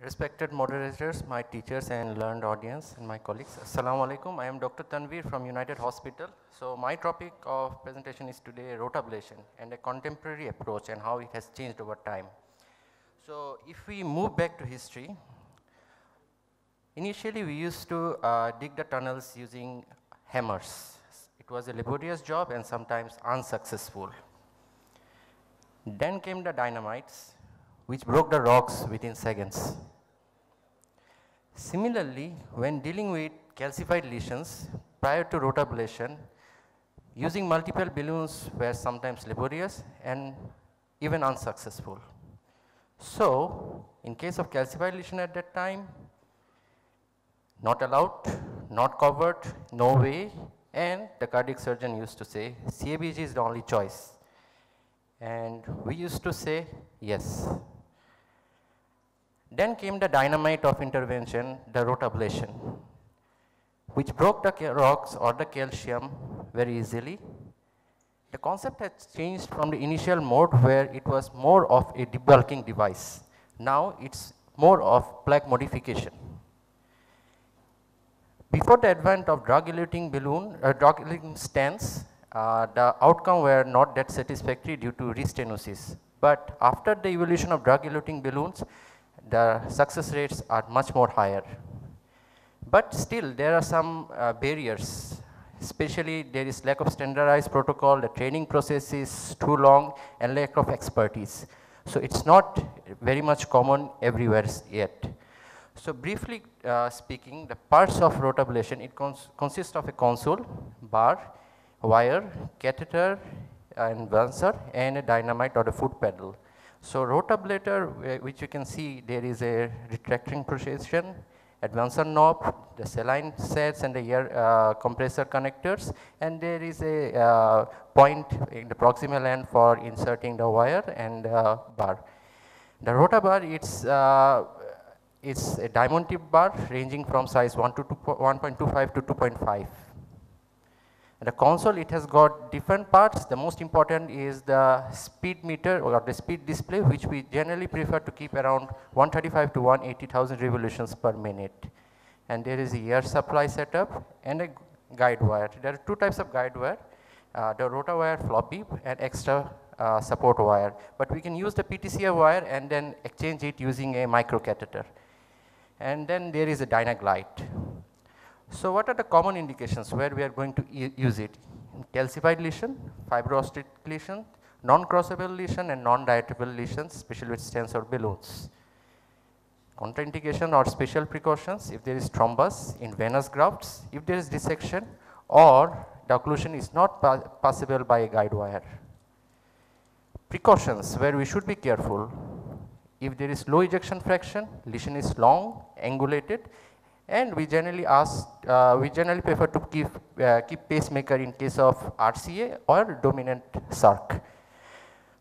Respected moderators, my teachers and learned audience and my colleagues. Assalamu alaikum. I am Dr. Tanveer from United Hospital. So my topic of presentation is today rotablation and a contemporary approach and how it has changed over time. So if we move back to history, initially we used to dig the tunnels using hammers. It was a laborious job and sometimes unsuccessful. Then came the dynamites, which broke the rocks within seconds. Similarly, when dealing with calcified lesions prior to rotablation, using multiple balloons were sometimes laborious and even unsuccessful. So, in case of calcified lesion at that time, not allowed, not covered, no way, and the cardiac surgeon used to say, CABG is the only choice. And we used to say, yes. Then came the dynamite of intervention, the rotablation, which broke the rocks or the calcium very easily. The concept has changed from the initial mode where it was more of a debulking device. Now it's more of plaque modification. Before the advent of drug-eluting balloon, drug-eluting stents, the outcome were not that satisfactory due to restenosis. But after the evolution of drug-eluting balloons, the success rates are much more higher. But still there are some barriers, especially there is lack of standardized protocol, the training process is too long and lack of expertise. So it's not very much common everywhere yet. So briefly speaking, the parts of rotablation, it consists of a console, bar, wire, catheter, and advancer, and a dynamite or a foot pedal. So rotablator, which you can see, there is a retracting position, advancer knob, the saline sets and the air compressor connectors, and there is a point in the proximal end for inserting the wire and bar. The rotabar, it's a diamond tip bar ranging from size 1.25 to 2.5. The console, it has got different parts. The most important is the speed meter or the speed display, which we generally prefer to keep around 135 to 180,000 revolutions per minute. And there is a air supply setup and a guide wire. There are two types of guide wire, the rotawire floppy and extra support wire. But we can use the PTCA wire and then exchange it using a micro catheter. And then there is a Dynaglide. So what are the common indications where we are going to use it? Calcified lesion, fibrotic lesion, non-crossable lesion and non-dilatable lesions, especially with stents or balloons. Contraindication or special precautions if there is thrombus in venous grafts, if there is dissection or the occlusion is not possible by a guide wire. Precautions where we should be careful. If there is low ejection fraction, lesion is long, angulated, and we generally prefer to keep pacemaker in case of RCA or dominant SARC.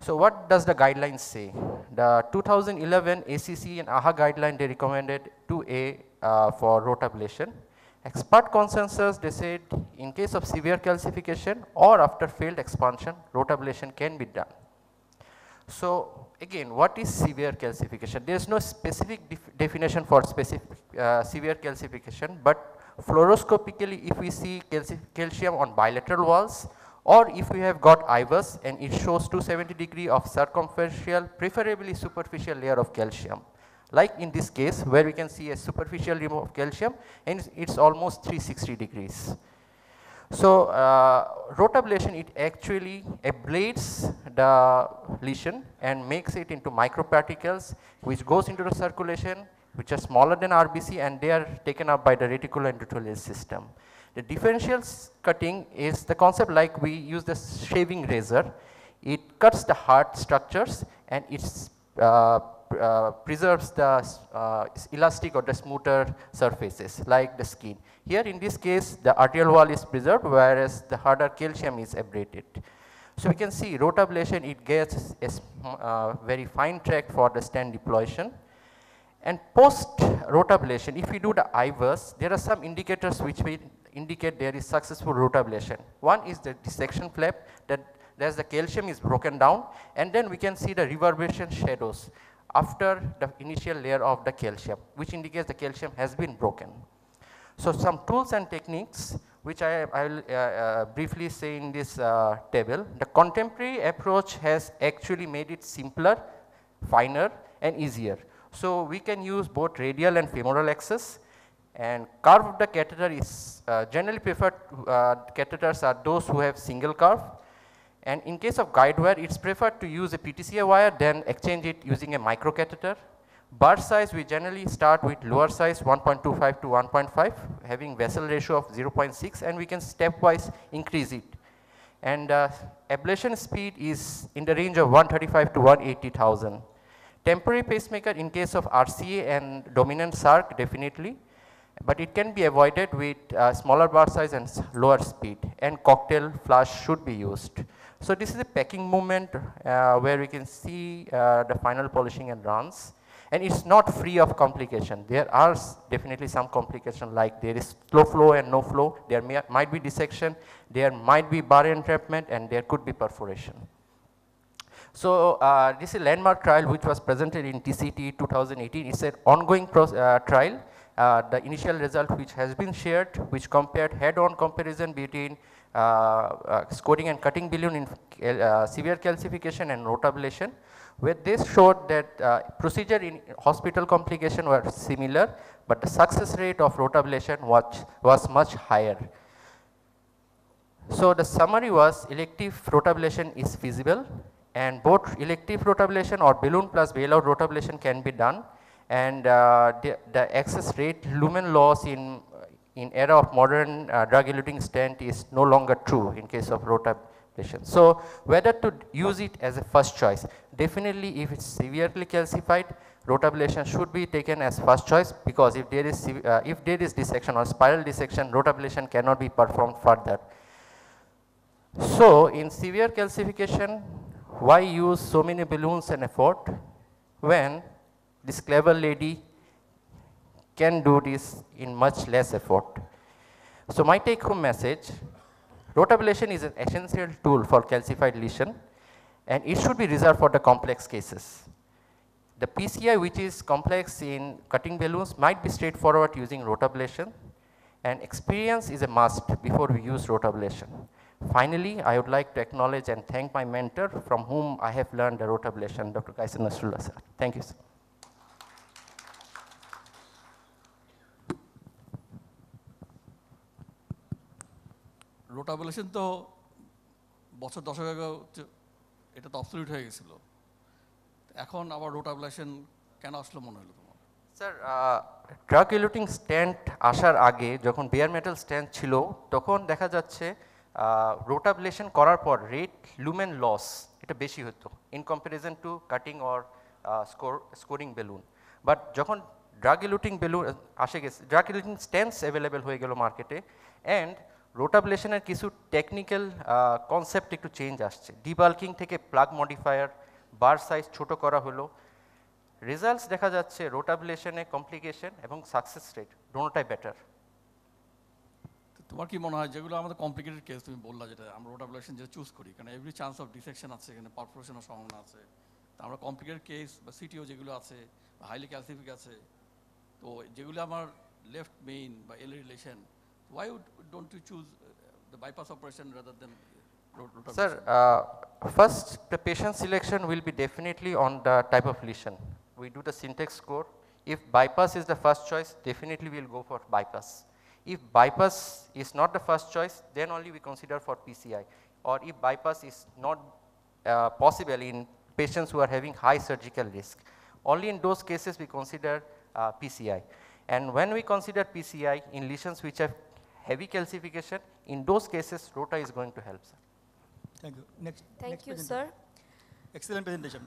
So what does the guidelines say? The 2011 ACC and AHA guideline, they recommended 2A for rotablation. Expert consensus, they said in case of severe calcification or after failed expansion, rotablation can be done. So again, what is severe calcification? There is no specific definition for specific severe calcification, but fluoroscopically if we see calcium on bilateral walls, or if we have got IVUS and it shows 270 degree of circumferential, preferably superficial layer of calcium. Like in this case where we can see a superficial rim of calcium and it's almost 360 degrees. So rotablation, it actually ablates the lesion and makes it into microparticles which goes into the circulation, which are smaller than RBC, and they are taken up by the reticuloendothelial system. The differential cutting is the concept like we use the shaving razor. It cuts the hard structures and it preserves the elastic or the smoother surfaces like the skin. Here in this case the arterial wall is preserved, whereas the harder calcium is ablated. So we can see rotablation, it gets a very fine track for the stent deployation. And post rotablation, if we do the IVUS, there are some indicators which will indicate there is successful rotablation. One is the dissection flap, that there's the calcium is broken down, and then we can see the reverberation shadows. after the initial layer of the calcium, which indicates the calcium has been broken. So some tools and techniques which I will briefly say in this table. The contemporary approach has actually made it simpler, finer and easier. So we can use both radial and femoral access, and curve of the catheter is generally preferred. Catheters are those who have single curve, and in case of guide wire it's preferred to use a PTCA wire then exchange it using a micro catheter. Bar size we generally start with lower size 1.25 to 1.5 having vessel ratio of 0.6, and we can stepwise increase it. And ablation speed is in the range of 135 to 180,000. Temporary pacemaker in case of RCA and dominant SARC definitely, but it can be avoided with smaller bar size and lower speed, and cocktail flush should be used. So this is a packing movement where we can see the final polishing and runs, and it's not free of complication. There are definitely some complication, like there is slow flow and no flow, there might be dissection, there might be bar entrapment, and there could be perforation. So this is a landmark trial which was presented in TCT 2018. It's an ongoing trial. The initial result which has been shared, which compared head-on comparison between scoring and cutting balloon in severe calcification and rotablation, where this showed that procedure in hospital complication were similar, but the success rate of rotablation was much higher. So the summary was elective rotablation is feasible, and both elective rotablation or balloon plus bailout rotablation can be done, and the access rate lumen loss in era of modern drug-eluting stent is no longer true in case of rotablation. So whether to use it as a first choice, definitely if it's severely calcified, rotablation should be taken as first choice, because if there is dissection or spiral dissection, rotablation cannot be performed further. So in severe calcification, why use so many balloons and effort when this clever lady can do this in much less effort? So my take home message, rotablation is an essential tool for calcified lesion, and it should be reserved for the complex cases. The PCI which is complex in cutting balloons might be straightforward using rotablation, and experience is a must before we use rotablation. Finally, I would like to acknowledge and thank my mentor from whom I have learned the rotablation, Dr. Kaysar Nasrullah sir. Thank you, sir. রোটাবলেশন তো বছর দশক আগে এটা তো absolute হয়ে গেছিল, এখন আবার রোটাবলেশন কেন আসলো মনে হলো তোমার? স্যার ড্রাগ এলুটিং স্ট্যান্ট আসার আগে যখন বেয়ার মেটাল স্ট্যান্ট ছিল তখন দেখা যাচ্ছে রোটাবলেশন করার পর রেট লুমেন লস এটা বেশি হতো in comparison two cutting or scoring balloon. But যখন ড্রাগ এলুটিং বেলুন আসে গেছে, ড্রাগ এলুটিং স্ট্যান্টস অ্যাভেলেবেল হয়ে গেল মার্কেটে, অ্যান্ড রোটাবলেশনের কিছু টেকনিক্যাল কনসেপ্ট একটু চেঞ্জ আসছে। ডিবাল্কিং থেকে প্লাগ মডিফায়ার, বার সাইজ ছোট করা হলো, রেজাল্টস দেখা যাচ্ছে রোটাবলেশনে কমপ্লিকেশন এবং সাকসেস রেট দুটোটাই বেটার। তোমার কি মনে হয় যেগুলো আমাদের কমপ্লিকেটেড কেস তুমি বললা, যেটা আমরা রোটাবলেশন যেটা চুজ করি কারণ এভরি চান্স অফ ডিসেকশন আছে, এখানে পারফোরেশনের সম্ভাবনা আছে, তো আমরা কমপ্লিকেটেড কেস বা সিটিও যেগুলো আছে বা হাইলি ক্যালসিফিক আছে, তো যেগুলো আমার লেফট মেইন বা এল relation, why don't you choose the bypass operation rather than rotablation? Sir, first the patient selection will be definitely on the type of lesion. We do the syntax score. If bypass is the first choice, definitely we will go for bypass. If bypass is not the first choice, then only we consider for PCI. Or if bypass is not possible in patients who are having high surgical risk, only in those cases we consider PCI. And when we consider PCI in lesions which have heavy calcification, in those cases rota is going to help, sir. Thank you. Next Thank you, sir. Excellent presentation.